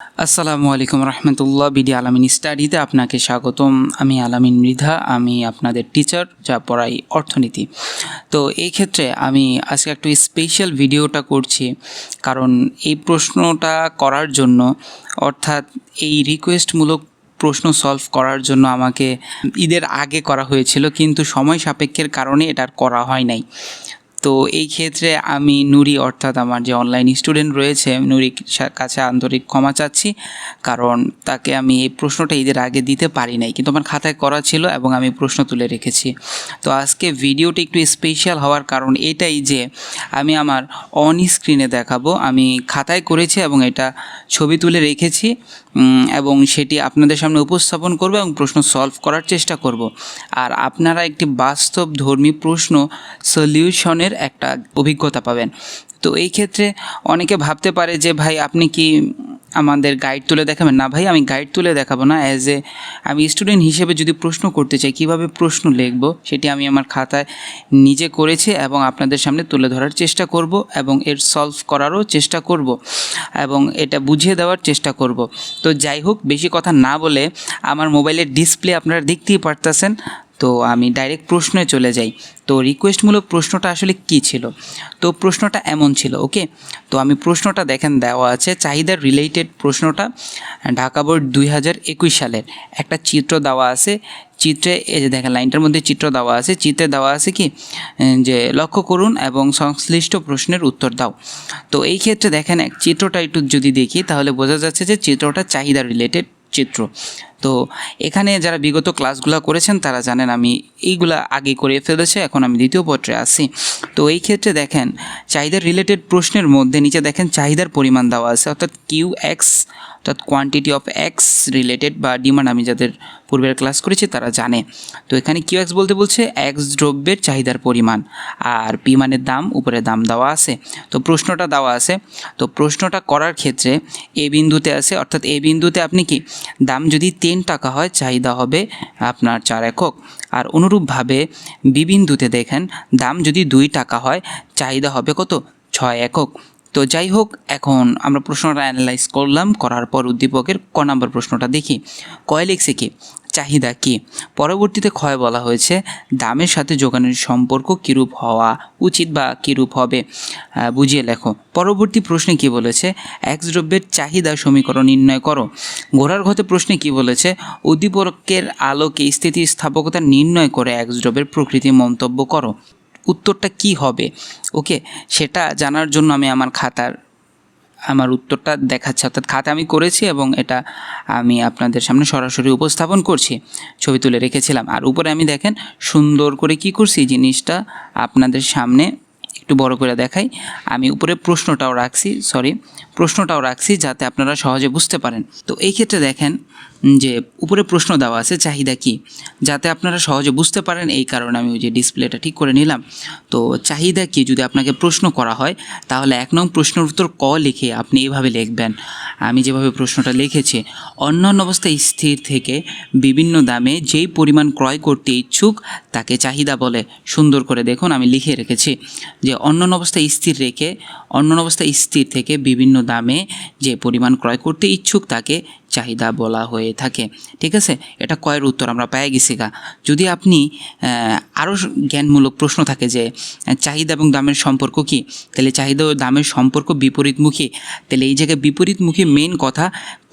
আসসালামু আলাইকুম রহমতুল্লাহ। বিডি আলামিন স্টাডিতে আপনাকে স্বাগতম। আমি আলামিন মৃধা, আমি আপনাদের টিচার যা পড়াই অর্থনীতি। তো এই ক্ষেত্রে আমি আজকে একটু স্পেশাল ভিডিওটা করছি, কারণ এই প্রশ্নটা করার জন্য, অর্থাৎ এই রিকোয়েস্টমূলক প্রশ্ন সলভ করার জন্য আমাকে ঈদের আগে করা হয়েছিল, কিন্তু সময় সাপেক্ষের কারণে এটা আর করা হয় নাই। তো এই ক্ষেত্রে আমি নুরি, অর্থাৎ আমার যে অনলাইন স্টুডেন্ট রয়েছে, নুরির কাছে আন্তরিক ক্ষমা চাচ্ছি, কারণ তাকে আমি এই প্রশ্নটা ঈদের আগে দিতে পারি নাই, কিন্তু আমার খাতায় করা ছিল এবং আমি প্রশ্ন তুলে রেখেছি। তো আজকে ভিডিওটি একটু স্পেশাল হওয়ার কারণ এটাই যে আমি আমার অন স্ক্রিনে দেখাবো। আমি খাতায় করেছি এবং এটা ছবি তুলে রেখেছি এবং সেটি আপনাদের সামনে উপস্থাপন করব এবং প্রশ্ন সলভ করার চেষ্টা করব। আর আপনারা একটি বাস্তবধর্মী প্রশ্ন সলিউশনের একটা অভিজ্ঞতা পাবেন। তো এই ক্ষেত্রে অনেকে ভাবতে পারে যে ভাই আপনি কি আমাদের গাইড তুলে দেখাবেন? না ভাই, আমি গাইড তুলে দেখাবো না। আমি স্টুডেন্ট হিসেবে যদি প্রশ্ন করতে চাই, কিভাবে প্রশ্ন লিখব সেটি আমি আমার খাতায় নিজে করেছি এবং আপনাদের সামনে তুলে ধরার চেষ্টা করব এবং এর সলভ করারও চেষ্টা করব এবং এটা বুঝিয়ে দেওয়ার চেষ্টা করব। তো যাই হোক, বেশি কথা না বলে আমার মোবাইলের ডিসপ্লে আপনারা দেখতেই পারতেছেন, তো আমি ডাইরেক্ট প্রশ্নে চলে যাই। তো রিকোয়েস্টমূলক প্রশ্নটা আসলে কী ছিল? তো প্রশ্নটা এমন ছিল, ওকে। তো আমি প্রশ্নটা দেখেন দেওয়া আছে, চাহিদার রিলেটেড প্রশ্নটা, ঢাকা বোর্ড 2021 সালের একটা চিত্র দেওয়া আছে। চিত্রে এই যে দেখেন লাইনটার মধ্যে চিত্র দেওয়া আছে, চিত্রে দেওয়া আছে কি যে লক্ষ্য করুন এবং সংশ্লিষ্ট প্রশ্নের উত্তর দাও। তো এই ক্ষেত্রে দেখেন চিত্রটা একটু যদি দেখি তাহলে বোঝা যাচ্ছে যে চিত্রটা চাহিদা রিলেটেড চিত্র। তো এখানে যারা বিগত ক্লাসগুলো করেছেন তারা জানেন আমি এইগুলা আগে করে ফেলেছে, এখন আমি দ্বিতীয় পত্রে আসি। তো এই ক্ষেত্রে দেখেন চাহিদার রিলেটেড প্রশ্নের মধ্যে নিচে দেখেন চাহিদার পরিমাণ দেওয়া আছে, অর্থাৎ QX, অর্থাৎ কোয়ান্টিটি অফ এক্স রিলেটেড বা ডিমান্ড, আমি যাদের পূর্বের ক্লাস করেছি তারা জানে। তো এখানে QX বলতে বলছে এক্স দ্রব্যের চাহিদার পরিমাণ, আর পি মানের দাম, উপরে দাম দেওয়া আছে। তো প্রশ্নটা দেওয়া আছে। তো প্রশ্নটা করার ক্ষেত্রে এ বিন্দুতে আছে, অর্থাৎ এ বিন্দুতে আপনি কি দাম যদি 10 টাকা হয় চাহিদা হবে আপনার 4 একক। আর অনুরূপভাবে বি বিন্দুতে দেখেন দাম যদি 2 টাকা হয় চাহিদা হবে কত? 6 একক। তো যাই হোক, এখন আমরা প্রশ্নটা অ্যানালাইজ করলাম, করার পর উদ্দীপকের ক নম্বর প্রশ্নটা দেখি। কয় লিখছে কি চাহিদা কি। পরবর্তীতে ক্ষয় বলা হয়েছে দামের সাথে যোগানের সম্পর্ক কীরূপ হওয়া উচিত বা কীরূপ হবে বুঝিয়ে লেখো। পরবর্তী প্রশ্নে কি বলেছে? এক দ্রব্যের চাহিদা সমীকরণ নির্ণয় করো। ঘোড়ার ঘতে প্রশ্নে কি বলেছে? উদ্দীপকের আলোকে স্থিতিস্থাপকতা নির্ণয় করে এক দ্রব্যের প্রকৃতি মন্তব্য করো। উত্তরটা কি হবে? ওকে, সেটা জানার জন্য আমি আমার উত্তরটা দেখাচ্ছি, অর্থাৎ খাতা আমি করেছি এবং এটা আমি আপনাদের সামনে সরাসরি উপস্থাপন করছি, ছবি তুলে রেখেছিলাম। আর উপরে আমি দেখেন সুন্দর করে কি করছি জিনিসটা আপনাদের সামনে একটু বড় করে দেখাই। আমি উপরে প্রশ্নটাও রাখছি যাতে আপনারা সহজে বুঝতে পারেন। তো এই ক্ষেত্রে দেখেন যে উপরে প্রশ্ন দেওয়া আছে চাহিদা কি, যাতে আপনারা সহজে বুঝতে পারেন এই কারণে আমি ওই যে ডিসপ্লেটা ঠিক করে নিলাম। তো চাহিদা কি যদি আপনাকে প্রশ্ন করা হয় তাহলে 1 নং প্রশ্নের উত্তর ক লিখে আপনি এভাবে লিখবেন, আমি যেভাবে প্রশ্নটা লিখেছি। অন্যান্য অবস্থায় স্থির থেকে বিভিন্ন দামে যেই পরিমাণ ক্রয় করতে ইচ্ছুক তাকে চাহিদা বলে। সুন্দর করে দেখুন আমি লিখে রেখেছি যে অন্যান্য অবস্থায় স্থির থেকে বিভিন্ন দামে যে পরিমাণ ক্রয় করতে ইচ্ছুক তাকে চাহিদা বলা হয়ে থাকে। ঠিক আছে, এটা কয়ের উত্তর আমরা পেয়ে গেছি গা। যদি আপনি আরও জ্ঞানমূলক প্রশ্ন থাকে যে চাহিদা এবং দামের সম্পর্ক কি, তাহলে চাহিদা ও দামের সম্পর্ক বিপরীতমুখী, তাহলে এই জায়গায় বিপরীতমুখী মেন কথা।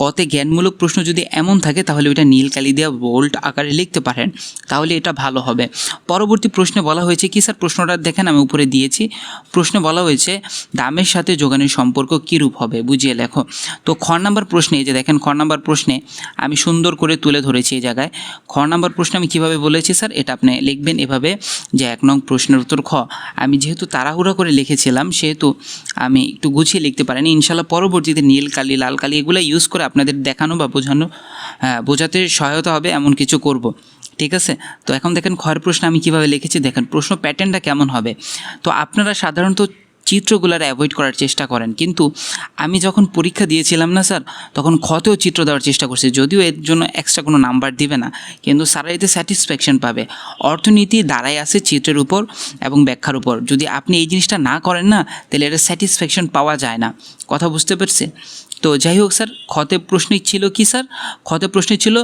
কতে জ্ঞানমূলক প্রশ্ন যদি এমন থাকে তাহলে ওইটা নীল কালি দিয়ে বোল্ড আকারে লিখতে পারেন, তাহলে এটা ভালো হবে। পরবর্তী প্রশ্নে বলা হয়েছে কি স্যার? প্রশ্নটা দেখেন আমি উপরে দিয়েছি। প্রশ্নে বলা হয়েছে দামের সাথে যোগানের সম্পর্ক কীরূপ হবে বুঝিয়ে লেখো। তো খ নাম্বার প্রশ্নে এই যে দেখেন খ নাম্বার প্রশ্নে আমি সুন্দর করে তুলে ধরেছি এই জায়গায়। খ নাম্বার প্রশ্নে আমি কীভাবে বলেছি স্যার, এটা আপনি লিখবেন এভাবে যে 1 নং প্রশ্নের উত্তর খ। আমি যেহেতু তাড়াহুড়া করে লিখেছিলাম সেহেতু আমি একটু গুছিয়ে লিখতে পারিনি। ইনশাল্লাহ পরবর্তীতে নীল কালি, লাল কালি এগুলো ইউজ করে আপনাদের দেখানো বা বোঝাতে সহায়তা হবে এমন কিছু করব। ঠিক আছে, তো এখন দেখেন ক্ষয়ের প্রশ্ন আমি কিভাবে লিখেছি, দেখেন প্রশ্ন প্যাটার্নটা কেমন হবে। তো আপনারা সাধারণত চিত্রগুলোর অ্যাভয়েড করার চেষ্টা করেন, কিন্তু আমি যখন পরীক্ষা দিয়েছিলাম না স্যার, তখন ক্ষতেও চিত্র দেওয়ার চেষ্টা করছি, যদিও এর জন্য এক্সট্রা কোনো নাম্বার দিবে না, কিন্তু স্যারা এতে স্যাটিসফ্যাকশন পাবে। অর্থনীতি দাঁড়ায় আছে চিত্রের উপর এবং ব্যাখ্যার উপর। যদি আপনি এই জিনিসটা না করেন না তাহলে এটা স্যাটিসফ্যাকশন পাওয়া যায় না। কথা বুঝতে পারছে? তো যাই হোক স্যার, খতে প্রশ্নে ছিল কি স্যার? খতে প্রশ্নে ছিল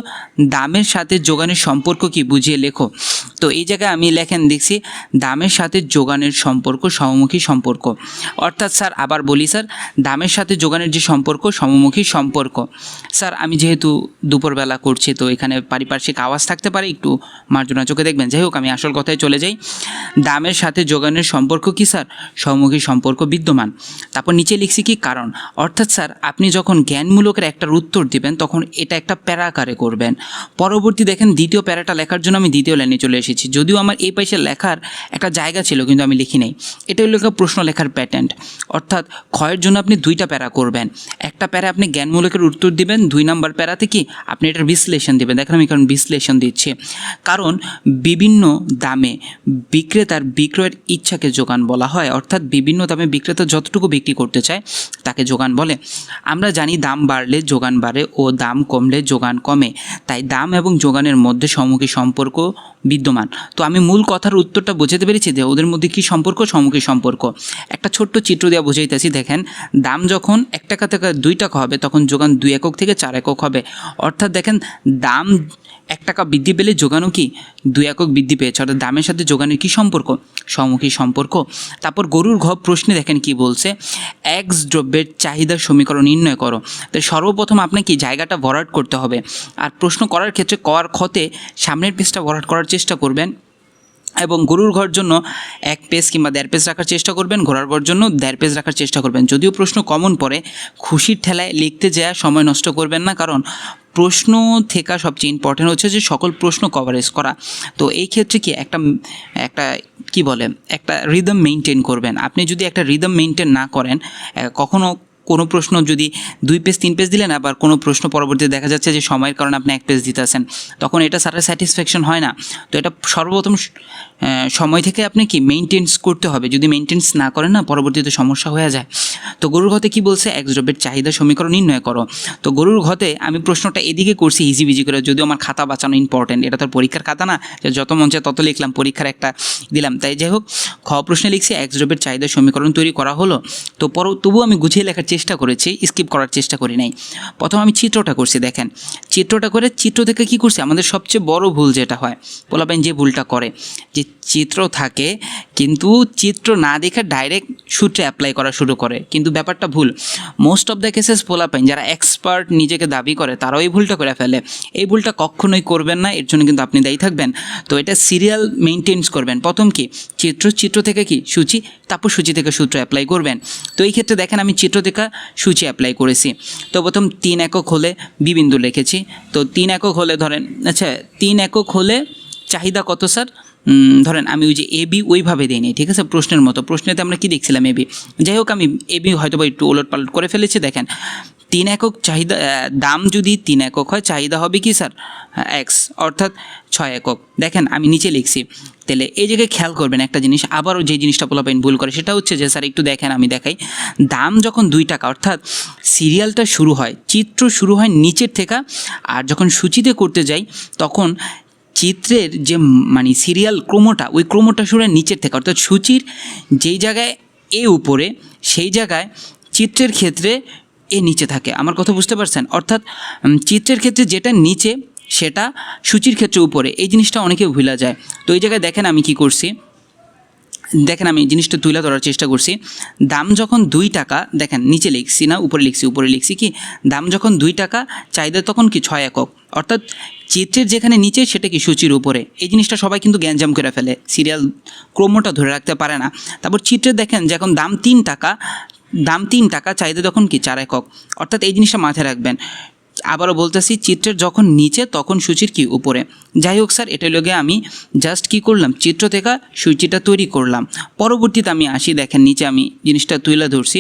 দামের সাথে যোগানের সম্পর্ক কি বুঝিয়ে লেখো। তো এই জায়গায় আমি লেখেন দেখছি দামের সাথে যোগানের সম্পর্ক সমমুখী সম্পর্ক। অর্থাৎ স্যার আবার বলি স্যার, দামের সাথে যোগানের যে সম্পর্ক সমমুখী সম্পর্ক। স্যার আমি যেহেতু দুপুরবেলা করছি তো এখানে পারিপার্শ্বিক আওয়াজ থাকতে পারে, একটু মার্জনা চোখে দেখবেন। যাই হোক, আমি আসল কথায় চলে যাই। দামের সাথে যোগানের সম্পর্ক কি স্যার? সমমুখী সম্পর্ক বিদ্যমান। তারপর নিচে লিখছি কি কারণ। অর্থাৎ স্যার আপনি যখন জ্ঞানমূলকের একটার উত্তর দিবেন তখন এটা একটা প্যারা আকারে করবেন। পরবর্তী দেখেন দ্বিতীয় প্যারাটা লেখার জন্য আমি দ্বিতীয় লাইনে চলে এসেছি, যদিও আমার এই পাশে লেখার একটা জায়গা ছিল কিন্তু আমি লিখি নাই। এটা হলো প্রশ্ন লেখার প্যাটার্ন। অর্থাৎ ক্ষয়ের জন্য আপনি দুইটা প্যারা করবেন। একটা প্যারা আপনি জ্ঞানমূলকের উত্তর দিবেন, 2 নম্বর প্যারাতে কি আপনি এটার বিশ্লেষণ দিবেন। দেখেন আমি কারণ বিশ্লেষণ দিচ্ছি, কারণ বিভিন্ন দামে বিক্রেতার বিক্রয়ের ইচ্ছাকে যোগান বলা হয়। অর্থাৎ বিভিন্ন দামে বিক্রেতা যতটুকু বিক্রি করতে চায় তাকে যোগান বলে। আমরা জানি দাম বাড়লে যোগান বাড়ে ও দাম কমলে যোগান কমে, তাই দাম এবং যোগানের মধ্যে সমমুখী সম্পর্ক বিদ্যমান। তো আমি মূল কথার উত্তরটা বোঝাতে পেরেছি যে ওদের মধ্যে কী সম্পর্ক? সমমুখী সম্পর্ক। একটা ছোট্ট চিত্র দেওয়া বোঝাইতেছি। দেখেন দাম যখন 1 টাকা থেকে 2 টাকা হবে তখন যোগান 2 একক থেকে 4 একক হবে। অর্থাৎ দেখেন দাম 1 টাকা বৃদ্ধি পেলে যোগানও কি 2 একক বৃদ্ধি পেয়েছে। অর্থাৎ দামের সাথে যোগানের কী সম্পর্ক? সমমুখী সম্পর্ক। তারপর গরুর ঘ প্রশ্নে দেখেন কি বলছে, এক্স দ্রব্যের চাহিদার সমীকরণ নির্ণয় করো। তো সর্বপ্রথম আপনাকে কি জায়গাটা ভরাট করতে হবে। আর প্রশ্ন করার ক্ষেত্রে কর খতে সামনের পেজটা ভরাট করার চেষ্টা করবেন এবং গরুর ঘর জন্য 1 পেজ কিংবা 1.5 পেজ রাখার চেষ্টা করবেন, ঘোড়ার ঘর জন্য 1.5 পেজ রাখার চেষ্টা করবেন। যদিও প্রশ্ন কমন পড়ে, খুশির ঠেলায় লিখতে যায় সময় নষ্ট করবেন না, কারণ প্রশ্ন থেকে সবচেয়ে ইম্পর্টেন্ট হচ্ছে যে সকল প্রশ্ন কভারেজ করা। তো এই ক্ষেত্রে কি একটা কি বলে একটা রিদম মেনটেন করবেন। আপনি যদি একটা রিদম মেনটেন না করেন, কখনো কোনো প্রশ্ন যদি 2 পেজ 3 পেজ দিলেন, আবার কোনো প্রশ্ন পরবর্তীতে দেখা যাচ্ছে যে সময়ের কারণে আপনি 1 পেজ দিতেছেন, তখন এটা স্যারের স্যাটিসফ্যাকশন হয় না। তো এটা সর্বপ্রথম সময় থেকে আপনি কি মেনটেন্স করতে হবে। যদি মেনটেন্স না করেন না, পরবর্তীতে সমস্যা হয়ে যায়। তো গরুর ঘতে কি বলছে, এক্স দ্রব্যের চাহিদা সমীকরণ নির্ণয় করো। তো গরুর ঘতে আমি প্রশ্নটা এদিকে করছি ইজি বিজি করে, যদিও আমার খাতা বাঁচানো ইম্পর্টেন্ট। এটা তো পরীক্ষার খাতা না যে যত মন চায় তত লিখলাম, পরীক্ষার একটা দিলাম। তাই যাই হোক, খ প্রশ্নে লিখছি এক্স দ্রব্যের চাহিদা সমীকরণ তৈরি করা হলো। তো তবুও আমি গুছিয়ে লেখার চেষ্টা করেছি, স্কিপ করার চেষ্টা করি নাই। প্রথম আমি চিত্রটা করছি। দেখেন চিত্রটা করে চিত্র থেকে কি করছি, আমাদের সবচেয়ে বড় ভুল যেটা হয়, পোলাপাইন যে ভুলটা করে, যে চিত্র থাকে কিন্তু চিত্র না দেখে ডাইরেক্ট সূত্রে অ্যাপ্লাই করা শুরু করে, কিন্তু ব্যাপারটা ভুল। মোস্ট অফ দ্য কেসেস পোলাপাইন যারা এক্সপার্ট নিজেকে দাবি করে তারাও এই ভুলটা করে ফেলে। এই ভুলটা কখনোই করবেন না, এর জন্য কিন্তু আপনি দায়ী থাকবেন। তো এটা সিরিয়াল মেনটেন্স করবেন। প্রথম কি চিত্র থেকে কি সূচি, তারপর সূচি থেকে সূত্র অ্যাপ্লাই করবেন। তো এই ক্ষেত্রে দেখেন আমি চিত্র থেকে সূচি অ্যাপ্লাই করেছি। তো প্রথম 3 একক হলে বি বিন্দু লিখেছি। তো 3 একক হলে ধরেন, আচ্ছা 3 একক হলে চাহিদা কত স্যার? ধরেন আমি ওই যে এবি ওইভাবে দিইনি, ঠিক আছে, প্রশ্নের মতো। প্রশ্নেতে আমরা কি দেখছিলাম এবি। যাই হোক, আমি এবি হয়তো বা একটু ওলট পালট করে ফেলেছি। দেখেন 3 একক চাহিদা, দাম যদি 3 একক হয় চাহিদা হবে কি স্যার? এক্স, অর্থাৎ 6 একক। দেখেন আমি নিচে লিখছি। তাহলে এই জায়গায় খেয়াল করবেন একটা জিনিস, আবারও যে জিনিসটা পোলাপাইন ভুল করে সেটা হচ্ছে যে স্যার একটু দেখেন, আমি দেখাই। দাম যখন 2 টাকা, অর্থাৎ সিরিয়ালটা শুরু হয়, চিত্র শুরু হয় নিচের থেকে, আর যখন সূচিতে করতে যাই তখন চিত্রের যে মানে সিরিয়াল ক্রমটা, ওই ক্রমটা শুরু হয় নিচের থেকে। অর্থাৎ সূচির যেই জায়গায় এ উপরে, সেই জায়গায় চিত্রের ক্ষেত্রে এ নিচে থাকে। আমার কথা বুঝতে পারছেন? অর্থাৎ চিত্রের ক্ষেত্রে যেটা নিচে সেটা সূচির ক্ষেত্রে উপরে, এই জিনিসটা অনেকে ভুলা যায়। তো এই জায়গায় দেখেন আমি কি করছি, দেখেন আমি জিনিসটা তুলে ধরার চেষ্টা করছি। দাম যখন 2 টাকা, দেখেন নিচে লিখছি না উপরে লিখছি, উপরে লিখছি কি দাম যখন 2 টাকা চাহিদা তখন কি 6 একক। অর্থাৎ চিত্রের যেখানে নিচে সেটা কি সূচির উপরে। এই জিনিসটা সবাই কিন্তু গ্যাঞ্জাম করে ফেলে, সিরিয়াল ক্রমটা ধরে রাখতে পারে না। তারপর চিত্রে দেখেন যখন দাম 3 টাকা চাহিদা তখন কি 4 একক। অর্থাৎ এই জিনিসটা মাথায় রাখবেন। আবারও বলতেছি, চিত্রের যখন নিচে তখন সূচির কি উপরে। যাই হোক স্যার, এটা লগে আমি জাস্ট কি করলাম, চিত্র থেকে সূচিটা তৈরি করলাম। পরবর্তীতে আমি আসি, দেখেন নিচে আমি জিনিসটা তুলে ধরছি।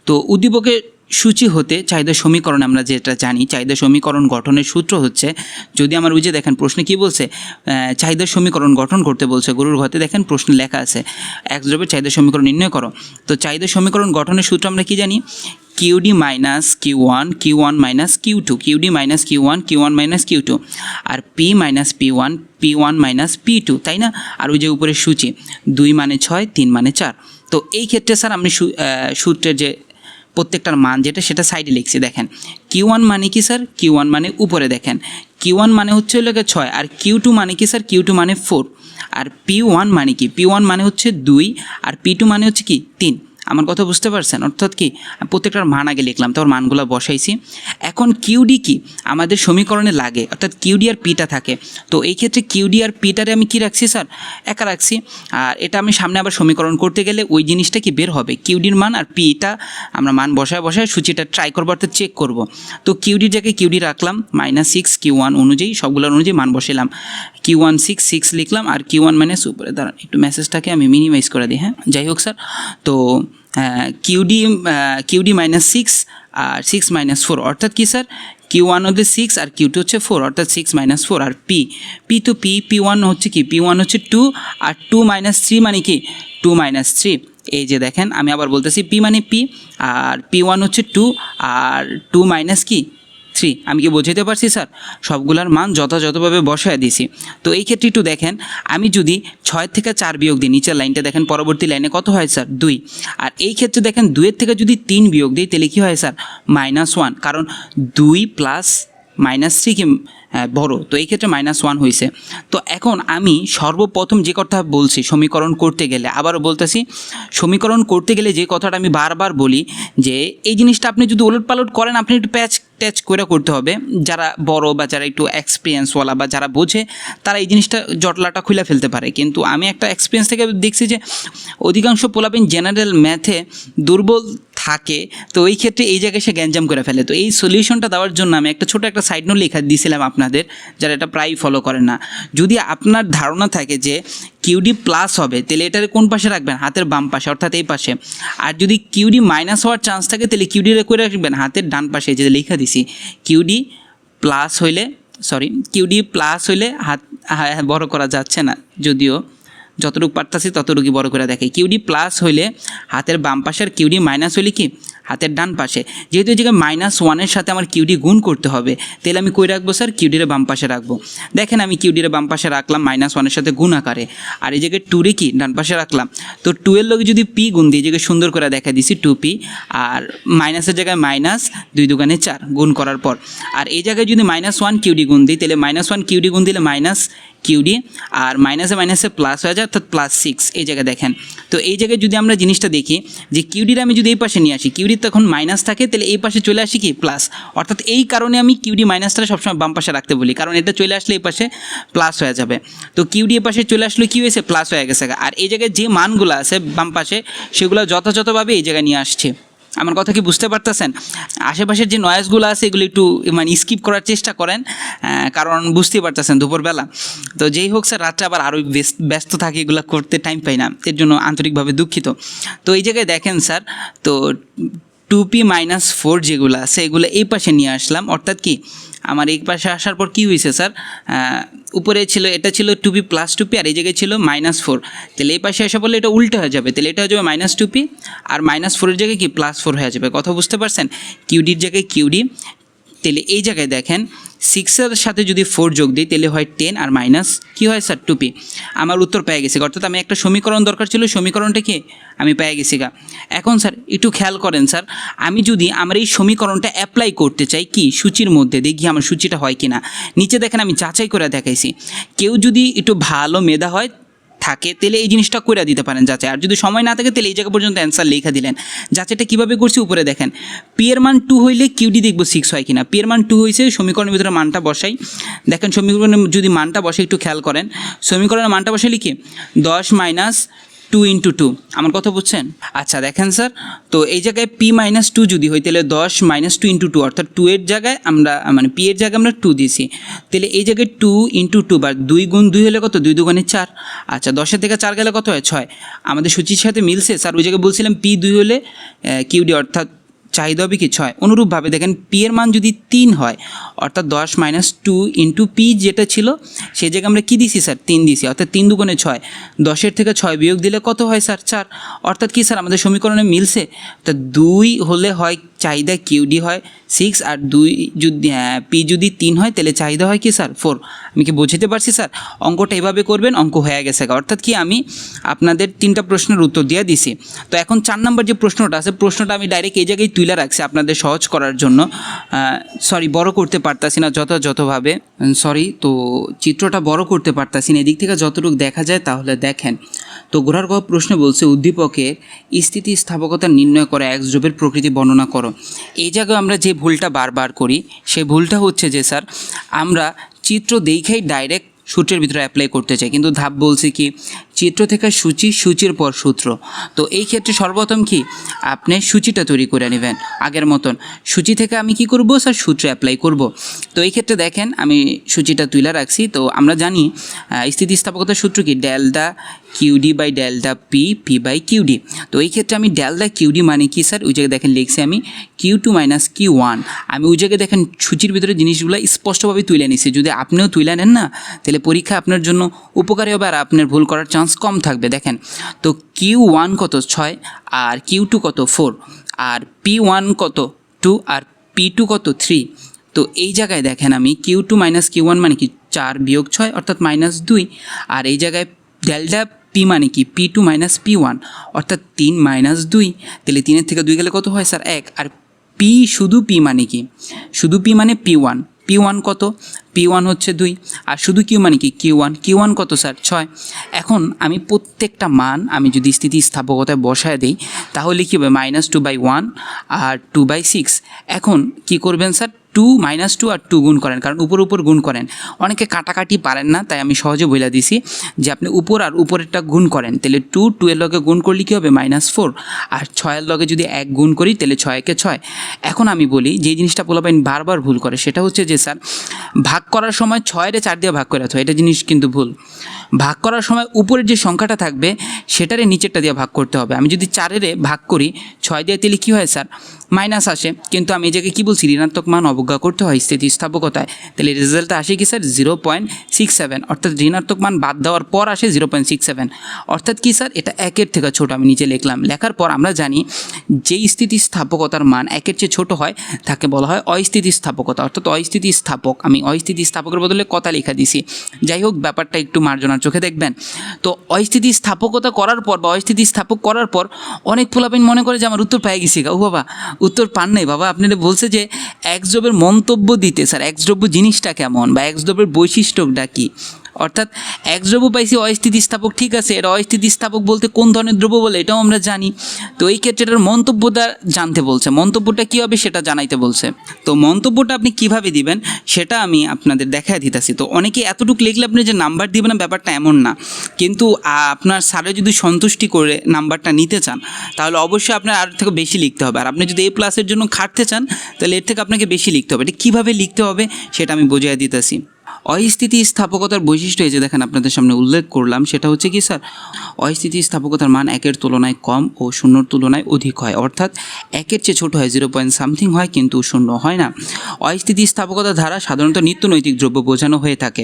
তো উদ্দীপকের সূচি হতে চাহিদা সমীকরণ আমরা যেটা জানি, চাহিদা সমীকরণ গঠনের সূত্র হচ্ছে, যদি আমার বুঝে দেখেন প্রশ্নে কি বলছে, চাহিদার সমীকরণ গঠন করতে বলছে। গরুর ঘতে দেখেন প্রশ্নে লেখা আছে এক্স দ্রব্যের চাহিদা সমীকরণ নির্ণয় করো। তো চাহিদা সমীকরণ গঠনের সূত্র আমরা কি জানি, QD minus Q one Q one minus Q two, QD minus Q one Q one minus Q two, আর P minus P one P one minus P two, তাই না? আর ওই যে উপরে সূচি 2 মানে 6, 3 মানে 4। তো এই ক্ষেত্রে স্যার আপনি সূত্রের যে প্রত্যেকটার মান যেটা সেটা সাইডে লিখছি। দেখেন Q1 মানে কি স্যার? Q1 মানে উপরে দেখেন Q1 মানে হচ্ছে হলো 6 আর Q2 মানে কি স্যার? Q2 মানে 4 আর P1 মানে কি? P1 মানে হচ্ছে 2 আর P2 মানে হচ্ছে কি 3। আমার কথা বুঝতে পারছেন? অর্থাৎ কি প্রত্যেকটার মান আগে লিখলাম, তারপর মানগুলো বসাইছি। এখন কিউডি কি আমাদের সমীকরণে লাগে, অর্থাৎ কিউডি আর পিটা থাকে। তো এই ক্ষেত্রে কিউডি আর পিটারে আমি কি রাখছি স্যার? একা রাখছি। আর এটা আমি সামনে আবার সমীকরণ করতে গেলে ওই জিনিসটা কি বের হবে, কিউডির মান আর পিটা আমরা মান বসায় সূচিটা ট্রাই করবো, অর্থাৎ চেক করব। তো কিউডির জায়গায় কিউডি রাখলাম -6 Q1 অনুযায়ী, সবগুলোর অনুযায়ী মান বসাইলাম। Q1 6 লিখলাম আর Q1 মাইনাস উপরে, দাঁড়ান একটু মেসেজটাকে আমি মিনিমাইজ করে দিই। হ্যাঁ, যাই হোক স্যার, তো কিউডি -6 আর 6 - 4 অর্থাৎ কি স্যার? Q1 হচ্ছে 6 আর Q2 হচ্ছে 4 অর্থাৎ 6 - 4 আর P তো P1 হচ্ছে কি? P1 হচ্ছে 2 আর 2 - 3 মানে কি? 2 - 3। এই যে দেখেন আমি আবার বলতেছি P মানে P আর P1 হচ্ছে 2 আর 2 মাইনাস কি 3। আমি কি বোঝাতে পারছি স্যার? সবগুলোর মান যথাযথভাবে বসায় দিয়েছি। তো এই ক্ষেত্রে একটু দেখেন, আমি যদি 6 থেকে 4 বিয়োগ দিই, নিচের লাইনটা দেখেন, পরবর্তী লাইনে কত হয় স্যার? 2। আর এই ক্ষেত্রে দেখেন 2-এর থেকে যদি 3 বিয়োগ দিই তাহলে কী হয় স্যার? -1, কারণ 2 প্লাস -3 কি বড়, তো এই ক্ষেত্রে -1 হয়েছে। তো এখন আমি সর্বপ্রথম যে কথা বলছি সমীকরণ করতে গেলে, আবারও বলতেছি, সমীকরণ করতে গেলে যে কথাটা আমি বারবার বলি যে এই জিনিসটা আপনি যদি ওলটপালট করেন, আপনি একটু ট্যাচ করে করতে হবে। যারা বড় বা যারা একটু এক্সপিরিয়েন্সওয়ালা বা যারা বোঝে তারা এই জিনিসটা জটলাটা খুলে ফেলতে পারে। কিন্তু আমি একটা এক্সপিরিয়েন্স থেকে দেখছি যে অধিকাংশ পোলাপিন জেনারেল ম্যাথে দুর্বল থাকে, তো ওই ক্ষেত্রে এই জায়গায় সে গ্যাঞ্জাম করে ফেলে। তো এই সলিউশনটা দেওয়ার জন্য আমি একটা ছোটো একটা সাইড নোট লেখা দিয়েছিলাম আপনাদের, যারা এটা প্রায়ই ফলো করেন না। যদি আপনার ধারণা থাকে যে কিউডি প্লাস হবে তাহলে এটার কোন পাশে রাখবেন? হাতের বাম পাশে, অর্থাৎ এই পাশে। আর যদি কিউডি মাইনাস হওয়ার চান্স থাকে তাহলে কিউডিরে করে রাখবেন হাতের ডান পাশে, যে লেখা দিছি কিউডি প্লাস হইলে, কিউডি প্লাস হইলে হাত বড় করা যাচ্ছে না, যদিও যতটুকু পারতাছি ততটুকুই বড় করে দেখে। কিউডি প্লাস হইলে হাতের বাম পাশে আর কিউডি মাইনাস হইলে কি হাতের ডান পাশে। যেহেতু এই জায়গায় -1-এর সাথে আমার কিউডি গুণ করতে হবে, তাহলে আমি কই রাখবো স্যার? কিউডিরে বাম পাশে রাখবো। দেখেন আমি কিউডিরে বাম পাশে রাখলাম -1-এর সাথে গুণ আকারে, আর এই জায়গায় 2 রে কি ডান পাশে রাখলাম। তো 2 এর লগে যদি পি গুণ দিই, এই জায়গায় সুন্দর করে দেখা দিছি 2p, আর মাইনাসের জায়গায় মাইনাস 2 দুগুণে 4 গুণ করার পর, আর এই জায়গায় যদি -1 কিউডি গুণ দিই তাহলে -1 কিউডি গুণ দিলে মাইনাস কিউডি, আর মাইনাসে প্লাস হয়ে যায়, অর্থাৎ +6 এই জায়গায় দেখেন। তো এই জায়গায় যদি আমরা জিনিসটা দেখি যে কিউডির আমি যদি এই পাশে নিয়ে আসি, কিউডির তখন মাইনাস থাকে, তাহলে এই পাশে চলে আসি কি প্লাস, অর্থাৎ এই কারণে আমি কিউডি মাইনাসটা সবসময় বাম পাশে রাখতে বলি, কারণ এটা চলে আসলে এই পাশে প্লাস হয়ে যাবে। তো কিউডি এই পাশে চলে আসলে কি হয়েছে? প্লাস হয়ে গেছে। আর এই জায়গায় যে মানগুলো আছে বাম পাশে সেগুলো যথাযথভাবে এই জায়গায় নিয়ে আসছে। আমার কথা কি বুঝতে পারতেছেন? আশেপাশের যে নয়েজগুলো আছে এগুলো একটু স্কিপ করার চেষ্টা করেন, কারণ বুঝতেই পারতেছেন দুপুরবেলা। তো যেই হোক স্যার, রাত্রে আবার আরও ব্যস্ত থাকি, এগুলো করতে টাইম পাই না, এর জন্য আন্তরিকভাবে দুঃখিত। তো এই জায়গায় দেখেন স্যার, তো 2p - 4 যেগুলো আছে এগুলো এই পাশে নিয়ে আসলাম, অর্থাৎ কি আমার এই পাশে আসার পর কি হয়েছে স্যার? উপরে ছিল, এটা ছিল 2p + 2p, আর এই জায়গায় ছিল -4, তাহলে এই পাশে এসে বললে এটা উল্টো হয়ে যাবে, তাহলে এটা হয়ে যাবে -2p, আর -4-এর জায়গায় কি +4 হয়ে যাবে। কথা বুঝতে পারছেন? কিউডির জায়গায় কিউডি, তাহলে এই জায়গায় দেখেন 6-এর সাথে যদি 4 যোগ দিই তাহলে হয় 10, আর মাইনাস কী হয় স্যার? 2p। আমার উত্তর পেয়ে গেছি, অর্থাৎ আমি একটা সমীকরণ দরকার ছিল, সমীকরণটা কি আমি পেয়ে গেছি গা। এখন স্যার একটু খেয়াল করেন স্যার, আমি যদি আমার এই সমীকরণটা অ্যাপ্লাই করতে চাই কি সূচির মধ্যে, দেখি আমার সূচিটা হয় কি না। নিচে দেখেন আমি যাচাই করে দেখাইছি, কেউ যদি একটু ভালো মেধা হয় থাকে তাহলে এই জিনিসটা করে দিতে পারেন যাচাই, আর যদি সময় না থাকে তাহলে এই জায়গা পর্যন্ত অ্যান্সার লেখা দিলেন। যাচাইটা কীভাবে করছি উপরে দেখেন, পি এর মান 2 হইলে কিউডি দেখবো 6 হয় কিনা। পি এর মান 2 হয়েছে, সমীকরণের ভিতরে মানটা বসাই। দেখেন সমীকরণে যদি মানটা বসে, একটু খেয়াল করেন, সমীকরণের মানটা বসে লিখি 10 - 2 × 2। আমার কথা বুঝছেন? আচ্ছা দেখেন স্যার, তো এই জায়গায় p - 2 যদি হয় তাহলে 10 - 2 × 2, অর্থাৎ 2 এর জায়গায় আমরা p এর জায়গায় আমরা 2 দিয়েছি, তাহলে এই জায়গায় 2 × 2 বা 2 × 2 হলে কত? 2 দুগুণে 4। আচ্ছা 10-এর থেকে 4 গেলে কত হয়? 6। আমাদের সূচির সাথে মিলছে স্যার, ওই জায়গায় বলছিলাম p 2 হলে কিউডি, অর্থাৎ চাহিদা হবে কি 6। অনুরূপভাবে দেখেন পি এর মান যদি 3 হয়, অর্থাৎ 10 - 2 × p যেটা ছিল সেই জায়গায় আমরা কী দিছি স্যার? 3 দিছি, অর্থাৎ 3 দুগুণে 6। 10-এর থেকে 6 বিয়োগ দিলে কত হয় স্যার? 4। অর্থাৎ কি স্যার আমাদের সমীকরণে মিলছে, অর্থাৎ 2 হলে হয় চাহিদা কিউডি হয় 6 আর 2 যদি পি যদি 3 হয় তাহলে চাহিদা হয় কি স্যার 4। আমি কি বুঝতে পারছি স্যার? অঙ্কটা এভাবে করবেন, অঙ্ক হয়ে গেছে। অর্থাৎ কি আমি আপনাদের 3টা প্রশ্নের উত্তর দিয়ে দিছি। তো এখন 4 নম্বর যে প্রশ্নটা আছে, প্রশ্নটা আমি ডাইরেক্ট এই জায়গায় তুলে রাখছি আপনাদের সহজ করার জন্য। সরি, বড় করতে পারতাছি না যথাযথভাবে, সরি। তো চিত্রটা বড় করতে পারতাছি না, এদিক থেকে যতটুকু দেখা যায় তাহলে দেখেন। তো গোড়ার গ প্রশ্ন বলছে উদ্দীপকের স্থিতিস্থাপকতা নির্ণয় করে এক দ্রব্যের প্রকৃতি বর্ণনা করো। এই জায়গায় আমরা যে ভুলটা বারবার করি, সেই ভুলটা হচ্ছে যে স্যার আমরা চিত্র দেখেই ডাইরেক্ট সূত্রের ভিতরে অ্যাপ্লাই করতে চাই, কিন্তু ধাপ বলছে কি চিত্র থেকে সূচি, সূচির পর সূত্র। তো এই ক্ষেত্রে সর্বপ্রথম কি আপনি সূচিটা তৈরি করে নেবেন আগের মতন। সূচি থেকে আমি কি করব স্যার? সূত্র অ্যাপ্লাই করব। তো এই ক্ষেত্রে দেখেন আমি সূচিটা তুলে রাখছি। তো আমরা জানি স্থিতিস্থাপকতার সূত্র কি delta Q D by delta P, P by Q D. তো এই ক্ষেত্রে আমি ডেল্টা কিউডি মানে কি স্যার? ওই জায়গায় দেখেন লিখছি আমি Q2 মাইনাস Q1। আমি ওই জায়গায় দেখেন সূচির ভিতরে জিনিসগুলো স্পষ্টভাবে তুলে নিছি। যদি আপনিও তুলে নেন না তাহলে পরীক্ষা আপনার জন্য উপকারী হবে আর আপনার ভুল করার চান্স কম থাকবে। দেখেন তো Q1 কত 6 আর Q2 কত 4 আর P1 কত 2 আর P2 কত 3। তো এই জায়গায় দেখেন আমি Q2 মাইনাস Q1 মানে কি 4 বিয়োগ 6 অর্থাৎ -2। আর এই জায়গায় ডেল্টা পি মানে কি P2 মাইনাস P1 অর্থাৎ 3 - 2। তাহলে 3-এর থেকে 2 গেলে কত হয় স্যার? 1। আর পি শুধু পি মানে কি? শুধু পি মানে P1। P1 কত? P1 হচ্ছে 2। আর শুধু কিউ মানে কি Q1। Q1 কত স্যার? 6। এখন আমি প্রত্যেকটা মান আমি যদি স্থিতিস্থাপকতায় বসায় দিই তাহলে কী হবে? -2/1 আর 2/6। এখন কি করবেন স্যার? 2 - 2 আর 2 গুণ করেন, কারণ উপর গুণ করেন। অনেকে কাটাকাটি পারেন না, তাই আমি সহজে বলে দিছি যে আপনি উপর আর উপরেরটা গুণ করেন। তাহলে 2 এর লগে গুণ করলে কী হবে? -4। আর 6 এর লগে যদি 1 গুণ করি তাহলে 6 একে 6। এখন আমি বলি যে জিনিসটা পোলাপাইন বারবার ভুল করে সেটা হচ্ছে যে স্যার ভাগ করার সময় 6 4 দিয়ে ভাগ করে রাখতে হয়, এটা জিনিস কিন্তু ভুল। ভাগ করার সময় উপরের যে সংখ্যাটা থাকবে সেটারে নিচেরটা দিয়ে ভাগ করতে হবে। আমি যদি 4 ভাগ করি 6 দিয়ে তাহলে কী হয় স্যার? মাইনাস আসে। কিন্তু আমি এই জায়গায় কী বলছি? ঋণাত্মক মান অবজ্ঞা করতে হয় স্থিতিস্থাপকতায়। তাহলে রেজাল্টটা আসে কি স্যার? 0.67। অর্থাৎ ঋণাত্মক মান বাদ দেওয়ার পর আসে 0.67। অর্থাৎ কি স্যার? এটা 1-এর থেকে ছোটো। আমি নিচে লিখলাম। লেখার পর আমরা জানি যেই স্থিতিস্থাপকতার মান 1-এর চেয়ে ছোটো হয় তাকে বলা হয় অস্থিতিস্থাপকতা, অর্থাৎ অস্থিতিস্থাপক। আমি অস্থিতিস্থাপকের বদলে কথা লেখা দিছি। যাই হোক, ব্যাপারটা একটু মার্জনার চোখে দেখবেন। তো অস্থিতিস্থাপকতা করার পর বা অস্থিতিস্থাপক করার পর অনেক পোলাপাইন মনে করে যে আমার উত্তর পেয়ে গেছি। ও বাবা, উত্তর পান নাই বাবা। আপনারা বলছে যে এক্স দ্রব্যের মন্তব্য দিতে। স্যার এক্স দ্রব্য জিনিসটা কেমন বা এক্স দ্রব্যের বৈশিষ্ট্যটা কী? অর্থাৎ এক দ্রব্য পাইছি অস্থিতিস্থাপক, ঠিক আছে। এটা অস্থিতিস্থাপক বলতে কোন ধরনের দ্রব্য বলে এটাও আমরা জানি। তো এই ক্ষেত্রে এটার মন্তব্যটা জানতে বলছে। মন্তব্যটা কী হবে সেটা জানাইতে বলছে। তো মন্তব্যটা আপনি কিভাবে দিবেন সেটা আমি আপনাদের দেখায় দিতেছি। তো অনেকে এতটুকু লিখলে আপনি যে নাম্বার দিবেন না, ব্যাপারটা এমন না। কিন্তু আপনার স্যারে যদি সন্তুষ্টি করে নাম্বারটা নিতে চান তাহলে অবশ্যই আপনার আর থেকে বেশি লিখতে হবে। আর আপনি যদি A প্লাসের জন্য খাটতে চান তাহলে এর থেকে আপনাকে বেশি লিখতে হবে। এটা কীভাবে লিখতে হবে সেটা আমি বুঝিয়ে দিতেছি। অস্থিতিস্থাপকতার বৈশিষ্ট্য এই যে দেখেন আপনাদের সামনে উল্লেখ করলাম, সেটা হচ্ছে কি স্যার? অস্থিতিস্থাপকতার মান 1-এর তুলনায় কম ও 0-র তুলনায় অধিক হয়। অর্থাৎ 1-এর চেয়ে ছোটো হয়, 0.something হয়, কিন্তু 0 হয় না। অস্থিতিস্থাপকতা দ্বারা সাধারণত নিত্যনৈতিক দ্রব্য বোঝানো হয়ে থাকে।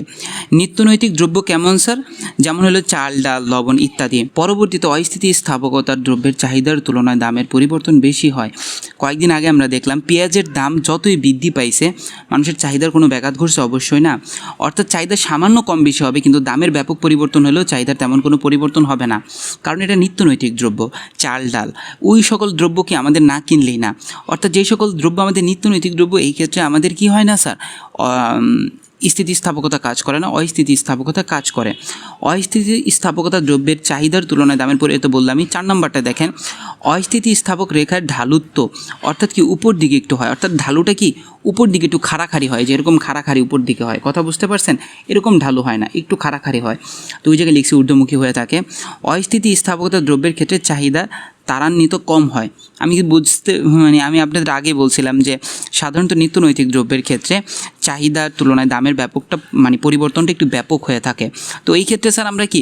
নিত্যনৈতিক দ্রব্য কেমন স্যার? যেমন হলো চাল, ডাল, লবণ ইত্যাদি। পরবর্তীতে অস্থিতিস্থাপকতার দ্রব্যের চাহিদার তুলনায় দামের পরিবর্তন বেশি হয়। কয়েকদিন আগে আমরা দেখলাম পেঁয়াজের দাম যতই বৃদ্ধি পাইছে মানুষের চাহিদার কোনো ব্যাঘাত ঘটছে? অবশ্যই না। অর্থাৎ চাহিদা সামান্য কম বেশি হবে, কিন্তু দামের ব্যাপক পরিবর্তন হলেও চাহিদার তেমন কোনো পরিবর্তন হবে না, কারণ এটা নিত্যনৈতিক দ্রব্য। চাল, ডাল, ওই সকল দ্রব্য কি আমাদের না কিনলেই না। অর্থাৎ যেই সকল দ্রব্য আমাদের নিত্যনৈতিক দ্রব্য, এই ক্ষেত্রে আমাদের কি হয় না স্যার? স্থিতিস্থাপকতা কাজ করে না, অস্থিতিস্থাপকতা কাজ করে। অস্থিতিস্থাপকতা দ্রব্যের চাহিদার তুলনায় দামের পরে তো বললামই। 4 নম্বরটা দেখেন, অস্থিতিস্থাপক রেখার ঢালুত্ব অর্থাৎ কি উপর দিকে একটু হয়। অর্থাৎ ঢালুটা কি উপর দিকে একটু খাড়াখাড়ি হয়, যেরকম খাড়াখাড়ি উপর দিকে হয়, কথা বুঝতে পারছেন? এরকম ঢালু হয় না, একটু খাড়াখাড়ি হয়। তো ওই জায়গায় লিখছি ঊর্ধ্বমুখী হয়ে থাকে। অস্থিতিস্থাপকতা দ্রব্যের ক্ষেত্রে চাহিদা ত্বরান্বিত কম হয়। আমি আপনাদের আগে বলছিলাম যে সাধারণত নিত্যনৈতিক দ্রব্যের ক্ষেত্রে চাহিদার তুলনায় দামের ব্যাপকটা মানে পরিবর্তনটা একটু ব্যাপক হয়ে থাকে। তো এই ক্ষেত্রে স্যার আমরা কি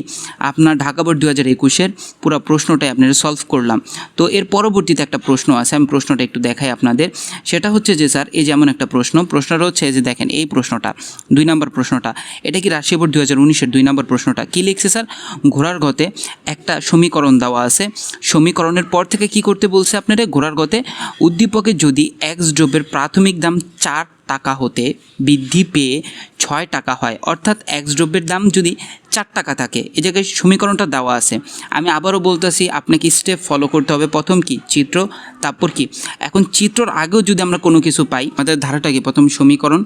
আপনার ঢাকা বোর্ড 2021-এর পুরো প্রশ্নটাই আপনারা সলভ করলাম। তো এর পরবর্তীতে একটা প্রশ্ন আছে, আমি প্রশ্নটা একটু দেখাই আপনাদের। সেটা হচ্ছে যে স্যার এই যেমন একটা প্রশ্নটা হচ্ছে যে দেখেন এই প্রশ্নটা 2 নম্বর প্রশ্নটা, এটা কি রাজশাহী বোর্ড 2019-এর 2 নম্বর প্রশ্নটা। কি লিখছে স্যার, ঘোড়ার গতে একটা সমীকরণ দেওয়া আছে, সমীকরণের পর থেকে কি করতে বলছে আপনারা, ঘোড়ার গতে উদ্দীপকে যদি এক্স দ্রব্যের প্রাথমিক দাম 4 টাকা হতে বৃদ্ধি পেয়ে 6 টাকা হয়, অর্থাৎ এক্স দ্রব্যের দাম যদি 4 টাকা থাকে, এই জায়গায় সমীকরণটা দেওয়া আছে। আমি আবারও বলতেছি, আপনাকে স্টেপ ফলো করতে হবে। প্রথম কি চিত্র, তারপর কি, এখন চিত্রর আগেও যদি আমরা কোনো কিছু পাই, আমাদের ধারাটা কি প্রথম সমীকরণ,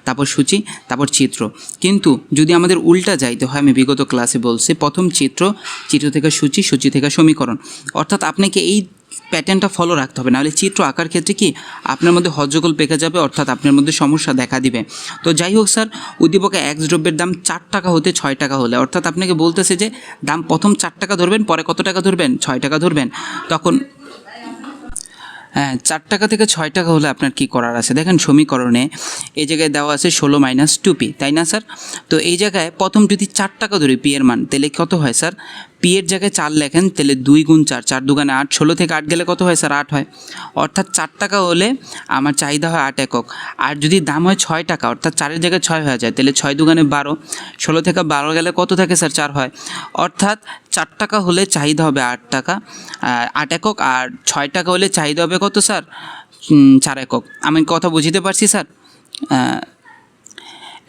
তারপর সূচি, তারপর চিত্র। কিন্তু যদি আমাদের উল্টা যাইতে হয়, আমি বিগত ক্লাসে বলছি প্রথম চিত্র, চিত্র থেকে সূচি, সূচি থেকে সমীকরণ। অর্থাৎ আপনাকে এই প্যাটার্নটা ফলো রাখতে হবে, নাহলে চিত্র আঁকার ক্ষেত্রে কি আপনার মধ্যে হজগোল পেকে যাবে, অর্থাৎ আপনার মধ্যে সমস্যা দেখা দিবে। তো যাই হোক স্যার, উদ্দীপকে এক্স দ্রব্যের দাম 4 টাকা হতে 6 টাকা হলে, অর্থাৎ আপনাকে বলতেছে যে দাম প্রথম 4 টাকা ধরবেন, পরে কত টাকা ধরবেন, 6 টাকা ধরবেন। তখন 4 টাকা থেকে 6 টাকা হলে আপনার কি করার আছে, দেখেন সমীকরণে এই জায়গায় দেওয়া আছে 16 - 2p, তাই না স্যার। তো এই জায়গায় প্রথম যদি 4 টাকা ধরি পি এর মান, তাহলে কত হয় স্যার, পি এর জায়গায় 4 লেখেন, তাহলে 2 গুণ 4, 4 দুগুণে 8, 16 থেকে 8 গেলে কত হয় স্যার, 8 হয়। অর্থাৎ 4 টাকা হলে আমার চাহিদা হয় 8 একক। আর যদি দাম হয় 6 টাকা, অর্থাৎ 4-এর জায়গায় 6 হয়ে যায়, তাহলে 6 দুগুণে 12, 16 থেকে 12 গেলে কত থাকে স্যার, 4 হয়। অর্থাৎ 4 টাকা হলে চাহিদা হবে 8 টাকা, 8 একক, আর 6 টাকা হলে চাহিদা হবে কত স্যার, 4 একক। আমি কথা বুঝতে পারছি স্যার।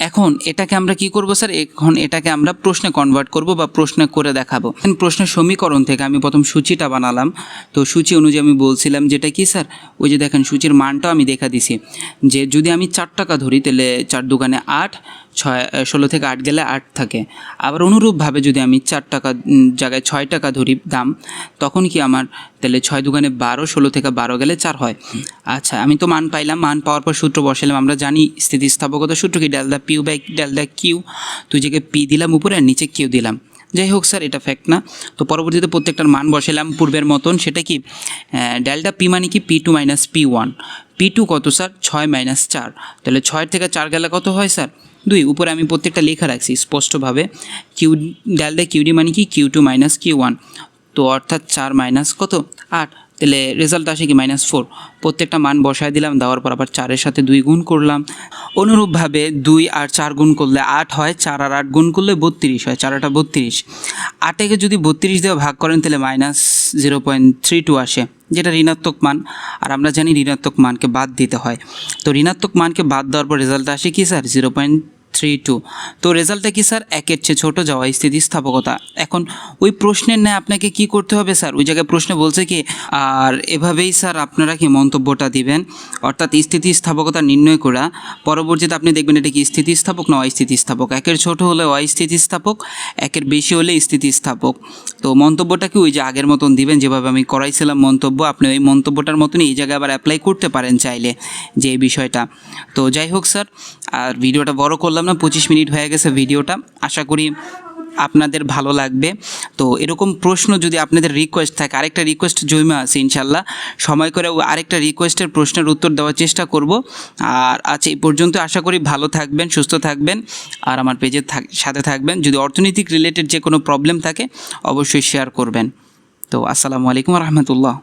এখন এটাকে আমরা কি করব স্যার, এখন এটাকে আমরা প্রশ্নে কনভার্ট করব বা প্রশ্নে করে দেখাবো। প্রশ্নের সমীকরণ থেকে আমি প্রথম সূচিটা বানালাম। তো সূচি অনুযায়ী আমি বলছিলাম যেটা কি স্যার, ওই যে দেখেন সূচির মানটাও আমি দেখা দিছি, যে যদি আমি 4 টাকা ধরি তাহলে 4 দুগুণে 8, 16 থেকে 8 গেলে 8 থাকে। আবার অনুরূপভাবে যদি আমি 4 টাকা জায়গায় 6 টাকা ধরি দাম, তখন কি আমার তাহলে 6 দুগুণে 12, 16 থেকে 12 গেলে 4 হয়। আচ্ছা, আমি তো মান পাইলাম, মান পাওয়ার পর সূত্র বসালাম। আমরা জানি স্থিতিস্থাপকতার সূত্র কি, delta P by delta Q. তো এই জায়গায় পি দিলাম উপরে আর নিচে কিউ দিলাম। যাই হোক স্যার, এটা ফ্যাক্ট না। তো পরবর্তীতে প্রত্যেকটার মান বসালাম পূর্বের মতন। সেটা কি, ডেল্টা পি মানে কি, P2 - P1। P2 কত স্যার, 6 - 4, তাহলে 6 থেকে 4 গেলে কত হয় স্যার, 2। উপরে আমি প্রত্যেকটা লেখা রাখছি স্পষ্টভাবে। কিউ ডেল্টা কিউডি মানে কি, Q2 - Q1। তো অর্থাৎ 4 মাইনাস কত, 8, তাহলে রেজাল্ট আসে কি -4। প্রত্যেকটা মান বসায় দিলাম, দেওয়ার পর আবার 4-এর সাথে 2 গুণ করলাম। অনুরূপভাবে 2 আর 4 গুণ করলে 8 হয়, 4 আর 8 গুণ করলে 32 হয়, 4 8 32। 8-কে যদি 32 দিয়ে ভাগ করেন তাহলে -0.32 আসে, যেটা ঋণাত্মক মান। আর আমরা জানি ঋণাত্মক মানকে বাদ দিতে হয়। তো ঋণাত্মক মানকে বাদ দেওয়ার পর রেজাল্ট আসে কি স্যার, 0.32। তো রেজাল্টটা কি স্যার, 1-এর চেয়ে ছোটো যাওয়া স্থিতিস্থাপকতা। এখন ওই প্রশ্নের ন্যায় আপনাকে কি করতে হবে স্যার, ওই জায়গায় প্রশ্নে বলছে কি, আর এভাবেই স্যার আপনারা কি মন্তব্যটা দিবেন, অর্থাৎ স্থিতিস্থাপকতা নির্ণয় করা। পরবর্তীতে আপনি দেখবেন এটা কি স্থিতিস্থাপক না অস্থিতিস্থাপক। 1-এর ছোটো হলে অস্থিতিস্থাপক, 1-এর বেশি হলে স্থিতিস্থাপক। তো মন্তব্যটা কি ওই যে আগের মতন দিবেন, যেভাবে আমি করাইছিলাম মন্তব্য, আপনি ওই মন্তব্যটার মতনই এই জায়গায় আবার অ্যাপ্লাই করতে পারেন চাইলে, যে এই বিষয়টা। তো যাই হোক স্যার, আর ভিডিওটা বড় করলাম না, 25 মিনিট হয়ে গেছে ভিডিওটা। আশা করি আপনাদের ভালো লাগবে। তো এরকম প্রশ্ন যদি আপনাদের রিকোয়েস্ট থাকে, আরেকটা রিকোয়েস্ট জমা আছে, ইনশাল্লাহ সময় করে আরেকটা রিকোয়েস্টের প্রশ্নের উত্তর দেওয়ার চেষ্টা করব। আর আজ এই পর্যন্ত, আশা করি ভালো থাকবেন, সুস্থ থাকবেন, আর আমার পেজের সাথে থাকবেন। যদি অর্থনৈতিক রিলেটেড যে কোনো প্রবলেম থাকে অবশ্যই শেয়ার করবেন। তো আসসালামু আলাইকুম রহমতুল্লাহ।